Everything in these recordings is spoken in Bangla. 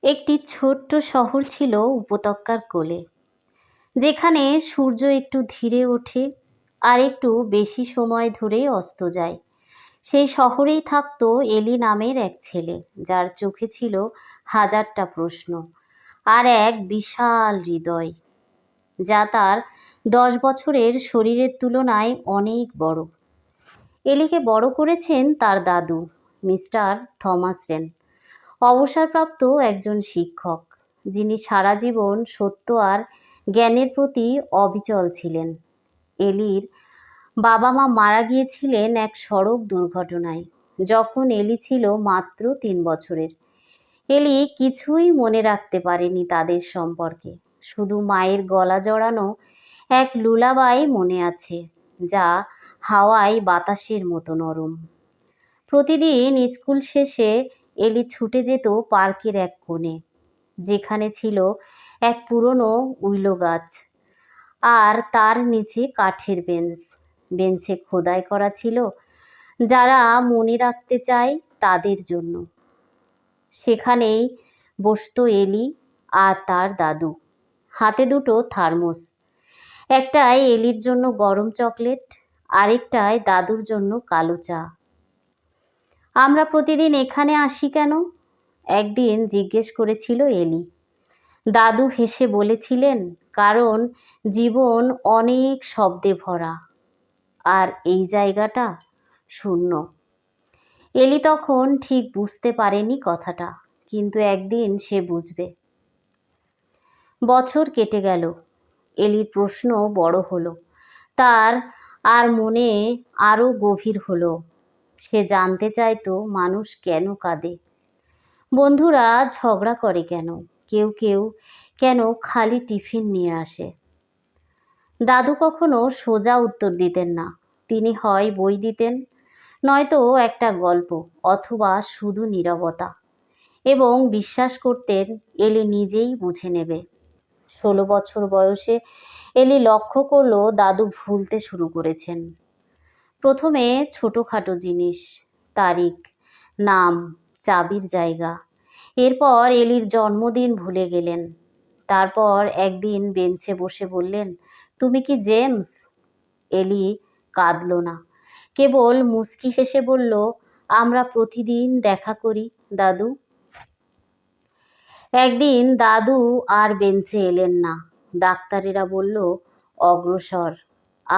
একটি ছোট্ট শহর ছিল উপত্যকার কোলে, যেখানে সূর্য একটু ধীরে ওঠে আর একটু বেশি সময় ধরে অস্ত যায়। সেই শহরেই থাকতো এলি নামের এক ছেলে, যার চোখে ছিল হাজারটা প্রশ্ন আর এক বিশাল হৃদয়, যা তার 10 বছরের শরীরের তুলনায় অনেক বড়। এলিকে বড় করেছেন তার দাদু, মিস্টার থমাস রেন, অবসরপ্রাপ্ত একজন শিক্ষক, যিনি সারা জীবন সত্য আর জ্ঞানের প্রতি অবিচল ছিলেন। এলির বাবা মা মারা গিয়েছিলেন এক সড়ক দুর্ঘটনায়, যখন এলি ছিল মাত্র 3 বছরের। এলি কিছুই মনে রাখতে পারেনি তাদের সম্পর্কে, শুধু মায়ের গলা জড়ানো এক লুলাবাই মনে আছে, যা হাওয়ায় বাতাসের মতো নরম। প্রতিদিন স্কুল শেষে এলি ছুটে যেত পার্কের এক কোণে, যেখানে ছিল এক পুরনো উইলো গাছ আর তার নিচে কাঠের বেঞ্চ। বেঞ্চে খোদাই করা ছিল যারা মনে রাখতে চায় তাদের জন্য। সেখানেই বসতো এলি আর তার দাদু, হাতে দুটো থার্মোস, একটায় এলির জন্য গরম চকলেট, আরেকটায় দাদুর জন্য কালো চা। আমরা প্রতিদিন এখানে আসি কেন? একদিন জিজ্ঞেস করেছিল এলি। দাদু হেসে বলেছিলেন, কারণ জীবন অনেক শব্দে ভরা আর এই জায়গাটা শূন্য। এলি তখন ঠিক বুঝতে পারেনি কথাটা, কিন্তু একদিন সে বুঝবে। বছর কেটে গেল, এলির প্রশ্ন বড় হলো, তার আর মনে আরো গভীর হলো। সে জানতে চাইতো মানুষ কেন কাঁদে, বন্ধুরা ঝগড়া করে কেন, কেউ কেউ কেন খালি টিফিন নিয়ে আসে। দাদু কখনো সোজা উত্তর দিতেন না, তিনি হয় বই দিতেন, নয়তো একটা গল্প, অথবা শুধু নীরবতা, এবং বিশ্বাস করতেন এলি নিজেই বুঝে নেবে। 16 বছর বয়সে এলি লক্ষ্য করলো দাদু ভুলতে শুরু করেছেন। প্রথমে ছোটখাটো জিনিস, তারিখ, নাম, চাবির জায়গা। এরপর এলির জন্মদিন ভুলে গেলেন। তারপর একদিন বেঞ্চে বসে বললেন, তুমি কি জেমস? এলি কাঁদল না, কেবল মুচকি হেসে বলল, আমরা প্রতিদিন দেখা করি দাদু। একদিন দাদু আর বেঞ্চে এলেন না। ডাক্তারেরা বলল অগ্রসর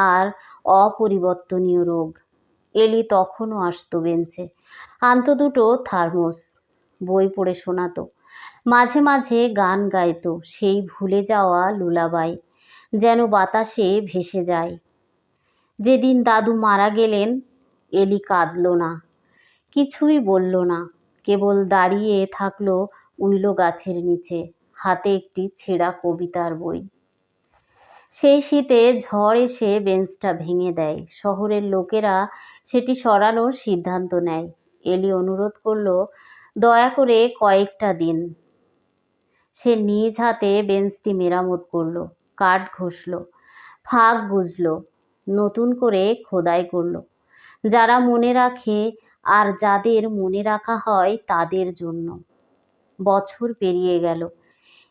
আর অপরিবর্তনীয় রোগ। এলি তখনও আসতো বেঞ্চে, আনতো দুটো থার্মোস, বই পড়ে শোনাতো, মাঝে মাঝে গান গাইতো, সেই ভুলে যাওয়া লুলাবাই, যেন বাতাসে ভেসে যায়। যেদিন দাদু মারা গেলেন, এলি কাঁদল না, কিছুই বলল না, কেবল দাঁড়িয়ে থাকলো উইলো গাছের নিচে, হাতে একটি ছেঁড়া কবিতার বই। সেই শীতে ঝড় এসে বেঞ্চটা ভেঙে দেয়, শহরের লোকেরা সেটি সরানোর সিদ্ধান্ত নেয়। এলি অনুরোধ করলো, দয়া করে কয়েকটা দিন। সে নিজ হাতে বেঞ্চটি মেরামত করলো, কাঠ ঘষলো, ফাঁক বুঝলো, নতুন করে খোদাই করলো। যারা মনে রাখে আর যাদের মনে রাখা হয় তাদের জন্য। বছর পেরিয়ে গেল,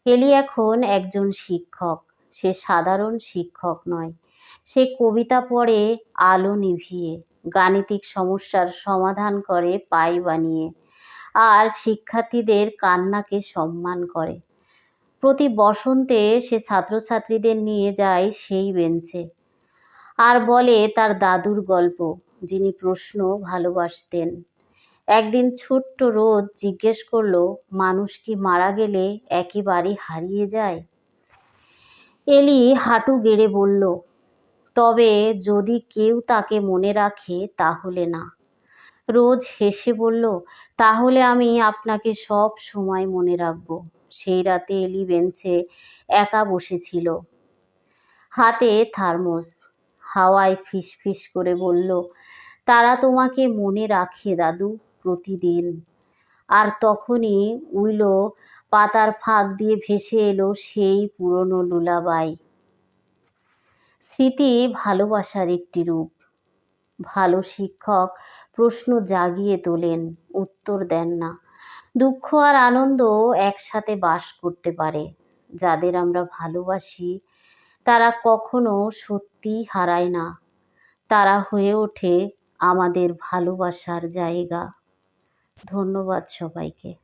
এলি এখন একজন শিক্ষক। সে সাধারণ শিক্ষক নয়, সে কবিতা পড়ে আলো নিভিয়ে, গাণিতিক সমস্যার সমাধান করে পাই বানিয়ে, আর শিক্ষার্থীদের কান্নাকে সম্মান করে। প্রতি বসন্তে সে ছাত্রছাত্রীদের নিয়ে যায় সেই বেঞ্চে আর বলে তার দাদুর গল্প, যিনি প্রশ্ন ভালোবাসতেন। একদিন ছোট্ট রোদ জিজ্ঞেস করলো, মানুষ কি মারা গেলে একেবারে হারিয়ে যায়? এলি হাঁটু গেড়ে বলল, তবে যদি কেউ তাকে মনে রাখে তাহলে না। রোজ হেসে বলল, তাহলে আমি আপনাকে সব সময় মনে রাখব। সেই রাতে এলি বেঞ্চে একা বসেছিল, হাতে থার্মোস, হাওয়ায় ফিসফিস করে বলল, তারা তোমাকে মনে রাখে দাদু, প্রতিদিন। আর তখনই উইলো পাতার ফাঁক দিয়ে ভেসে এলো সেই পুরনো লুলাবাই। স্মৃতি ভালোবাসার একটি রূপ। ভালো শিক্ষক প্রশ্ন জাগিয়ে তোলেন, উত্তর দেন না, দুঃখ আর আনন্দ একসাথে বাস করতে পারে। যাদের আমরা ভালোবাসি তারা কখনো সত্যিই হারায় না, তারা হয়ে ওঠে আমাদের ভালোবাসার জায়গা। ধন্যবাদ সবাইকে।